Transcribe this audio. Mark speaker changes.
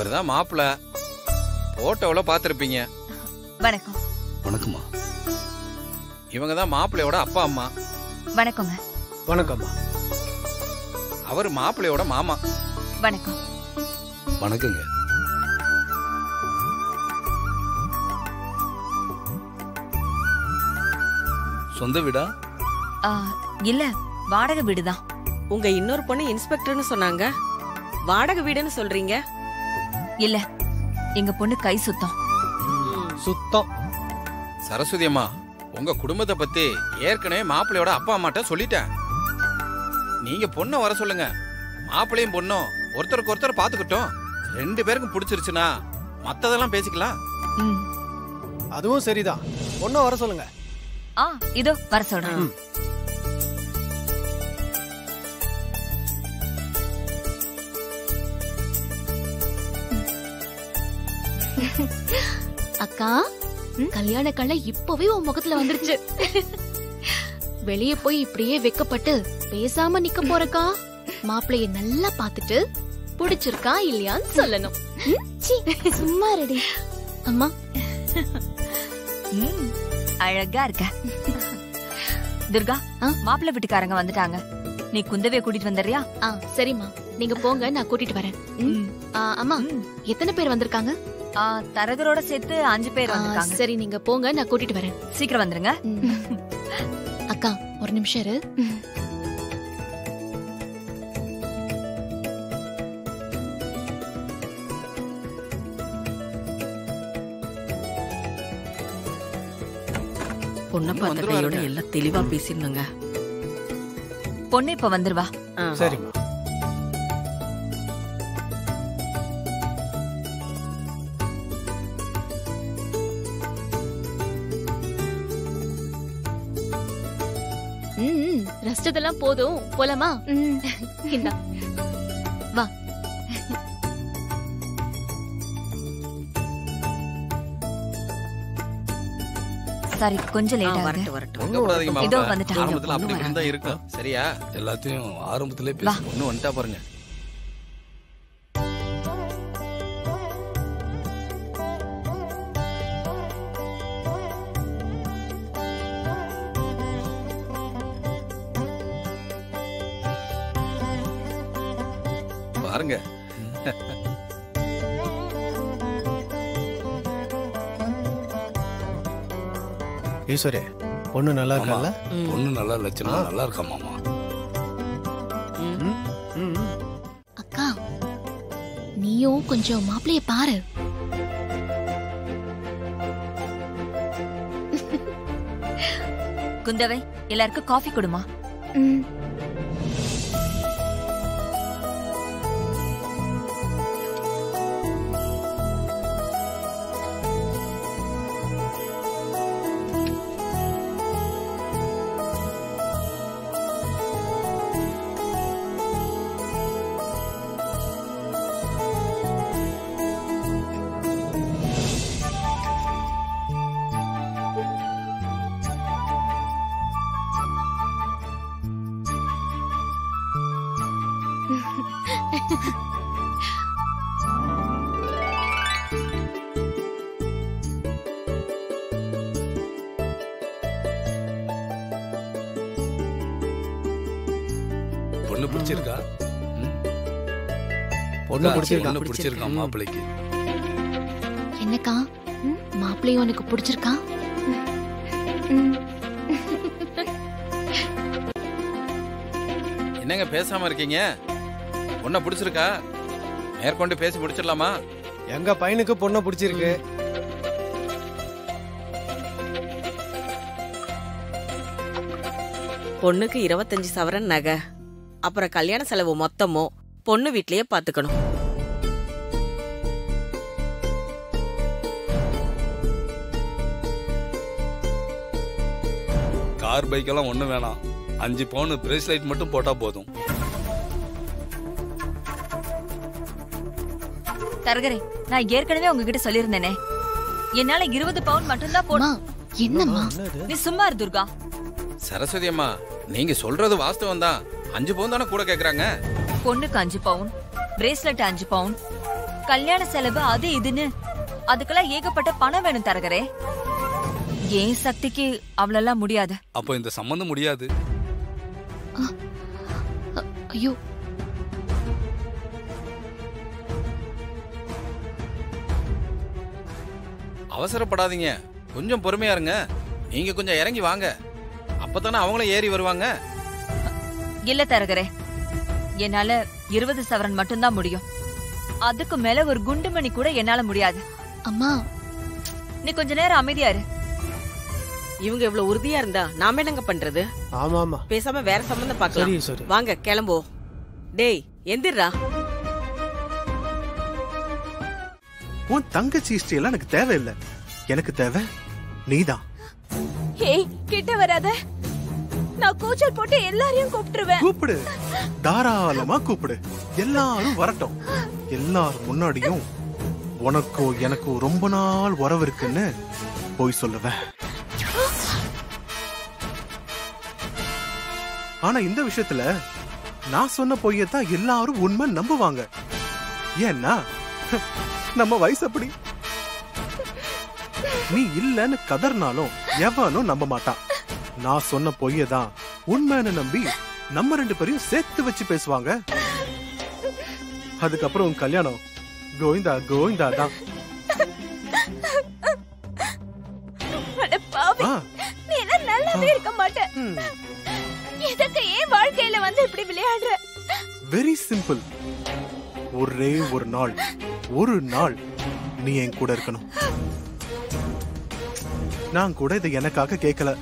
Speaker 1: இவர்தான் மாப்பிள்ள. போட்டோல பாத்திருப்பீங்க.
Speaker 2: வணக்கம்.
Speaker 3: வணக்கம்மா.
Speaker 1: இவங்க தான் மாப்பிள்ளையோட அப்பா அம்மா.
Speaker 2: வணக்கங்க.
Speaker 4: வணக்கம்மா.
Speaker 1: அவர் மாப்பிள்ளையோட மாமா.
Speaker 2: வணக்கம்.
Speaker 3: வணக்கங்க. சொந்த வீடா?
Speaker 2: இல்ல, வாடகை வீடுதான்.
Speaker 5: உங்க இன்னொரு பொண்ணு இன்ஸ்பெக்டர்னு சொன்னாங்க, வாடகை வீடுன்னு சொல்றீங்க?
Speaker 2: இல்ல, எங்க பொண்ணு கை சுத்தம்.
Speaker 4: சுத்தம்.
Speaker 1: சரஸ்வதி அம்மா, உங்க குடும்பத்தை பத்தி ஏற்கனவே மாப்பிள்ளையோட அப்பா அம்மாட்ட சொல்லிட்டேன். நீங்க பொண்ணை வர சொல்லுங்க. மாப்பிள்ளையும் பொண்ணும் ஒருத்தருக்கு ஒருத்தர் பாத்துக்கிட்டோம். 2 பேருக்கும் பிடிச்சிருச்சுன்னா மத்ததெல்லாம் பேசிக்கலாம்.
Speaker 4: அதுவும் சரிதான். பொண்ணை வர சொல்லுங்க.
Speaker 2: இதோ வர சொல்றேன்.
Speaker 6: அக்கா, கல்யாண கலை இப்பவே உன் முகத்துல வந்துருச்சு. வெளியே போய் இப்படியே வெக்கப்பட்டு பேசாம நிக்க போறக்கா? மாப்பிளைய நல்லா பாத்துட்டு பிடிச்சிருக்கா இல்லையான்னு சொல்லணும். சும்மா ரெடி. அம்மா,
Speaker 2: அழகா இருக்க. துர்கா, மாப்பிள்ளை வீட்டுக்காரங்க வந்துட்டாங்க. நீ குந்தவைய கூட்டிட்டு வந்துறியா?
Speaker 6: சரிம்மா, நீங்க போங்க, நான் கூட்டிட்டு வரேன். அம்மா, எத்தனை பேர் வந்திருக்காங்க?
Speaker 2: தரகரோட சேர்த்து 5 பேர் வந்திருக்காங்க.
Speaker 6: சரி, நீங்க போங்க, நான் கூட்டிட்டு வரேன்.
Speaker 2: சீக்கிரம் வந்துருங்க.
Speaker 6: அக்கா, ஒரு நிமிஷம் இரு.
Speaker 5: பொண்ணை பார்த்த கையோட எல்லாம் தெளிவா பேசிருந்தங்க.
Speaker 2: பொண்ணு இப்ப வந்துருவா.
Speaker 4: சரிம்மா.
Speaker 6: ரஸ்டதெல்லாம் போதும், போலாமா? இந்தா வா.
Speaker 2: சரி, கொஞ்சம் லேட் ஆகுது. இதோ வந்துட்டாங்க.
Speaker 1: ஆரம்பத்துல அப்படி இருந்தா இருக்கும். சரியா?
Speaker 3: எல்லாத்தையும் ஆரம்பத்திலே பேச.
Speaker 1: பொண்ணு வந்துட்டா பாருங்க. பாருங்க.
Speaker 4: ஈஸ்வரே, பொண்ணு நல்லா இருக்கா?
Speaker 3: பொண்ணு நல்லா லட்சணம் நல்லா இருக்கா மாமா?
Speaker 6: அக்கா, நீயும் கொஞ்சம் மாப்பிளைய பாரு.
Speaker 2: குந்தவை, எல்லாருக்கும் காஃபி கொடுமா.
Speaker 3: பொண்ணு பிடிச்சிருக்கா?
Speaker 4: பொண்ணு பிடிச்சிருக்கா?
Speaker 3: பொண்ணு பிடிச்சிருக்கா மாப்பிள்ளைக்கு?
Speaker 6: என்னக்கா, மாப்பிள்ளையும் உனக்கு பிடிச்சிருக்கா?
Speaker 1: என்னங்க பேசாம இருக்கீங்க? பொண்ணை பிடிச்சிருக்கா? மேற்கொண்டு பேசி முடிச்சிடலாமா?
Speaker 4: எங்க பையனுக்கு பொண்ணை பிடிச்சிருக்கு.
Speaker 5: பொண்ணுக்கு 25 சவரன் நகை, அப்புறம் கல்யாண செலவு மொத்தமும் பொண்ணு வீட்லயே பாத்துக்கணும்.
Speaker 3: கார் பைக்கெல்லாம் ஒண்ணு வேணாம். 5 பவுன் பிரேஸ்லைட் மட்டும் போட்டா போதும்.
Speaker 2: தரகரே, நான் ஏற்கனவே உங்ககிட்ட சொல்லியிருந்தேனே, என்னால 20 பவுன் மட்டும்தான் போடும்.
Speaker 6: என்னம்மா
Speaker 2: நீ சும்மா இரு துர்கா.
Speaker 1: சரஸ்வதி அம்மா, நீங்க சொல்றது வாஸ்தவம் தான். 5 பவுன் தானே கூட கேக்குறாங்க.
Speaker 2: பொண்ணுக்கு 5 பவுன், பிரேஸ்லெட் 5 பவுன், கல்யாண செலவு அது இதுன்னு அதுக்கெல்லாம் ஏகப்பட்ட பணம் வேணும் தரகரே. ஏன் சக்திக்கு அவ்வளெல்லாம் முடியாது.
Speaker 3: அப்போ இந்த சம்பந்தம் முடியாது.
Speaker 6: ஐயோ,
Speaker 1: அவசரப்படாதீங்க, கொஞ்சம் பொறுமையா இருங்க. நீங்க கொஞ்சம் இறங்கி வாங்க, அப்பதானே அவங்களும் ஏறி வருவாங்க.
Speaker 2: இல்ல தரகரே, என்னால 20 சவரன் மட்டும்தான் முடியும். அதுக்கு மேல ஒரு குண்டுமணி கூட என்னால முடியாது.
Speaker 6: அம்மா
Speaker 2: நீ கொஞ்ச நேரம் அமைதியா இரு.
Speaker 5: இவங்க இவ்வளவு உறுதியா இருந்தா நாம என்னங்க பண்றது?
Speaker 4: ஆமா ஆமா
Speaker 5: பேசாம வேற சம்பந்தம் பார்க்கலாம்.
Speaker 4: சரி சரி
Speaker 5: வாங்க கிளம்புவோம். டேய் எந்திரா.
Speaker 7: உன் தங்கச்சி ஹிஸ்டரி எல்லாம் எனக்கு தேவையில்லை. எனக்கு தேவை நீதான்.
Speaker 2: ஏய் கிட்ட வராத. நான் கூச்சல் போட்டு எல்லாரையும் கூப்பிட்டுருவேன்.
Speaker 7: கூப்பிடு, தாராளமா கூப்பிடு. எல்லாரும் வரட்டும். எல்லாரும் முன்னாடியும் உனக்கோ எனக்கோ ரொம்ப நாள் உறவு இருக்குன்னு போய் சொல்லுவேன். ஆனா இந்த விஷயத்துல நான் சொன்ன பொய்யத்தான் எல்லாரும் உண்மை நம்புவாங்க. ஏன்னா நம்ம வயசு அப்படி. நீ இல்லன்னு கதர்னாலும் எவனும் நம்ப மாட்டான். நான் சொன்ன பொய்யதான் உண்மைன்னு நம்பி நம்ம 2 பேரையும் சேர்த்து வச்சு பேசுவாங்க. அதுக்கப்புறம் உன் கல்யாணம் கோவிந்தா கோவிந்தா தான்.
Speaker 2: நீ எல்லாம் நல்லாவே இருக்க மாட்ட. எதுக்கு ஏன் வாழ்க்கையில வந்து இப்படி விளையாடுற?
Speaker 7: Very simple. ஒரே ஒரு நாள் நீ என் கூட இருக்கணும். நான் கூட இதை எனக்காக கேட்கல.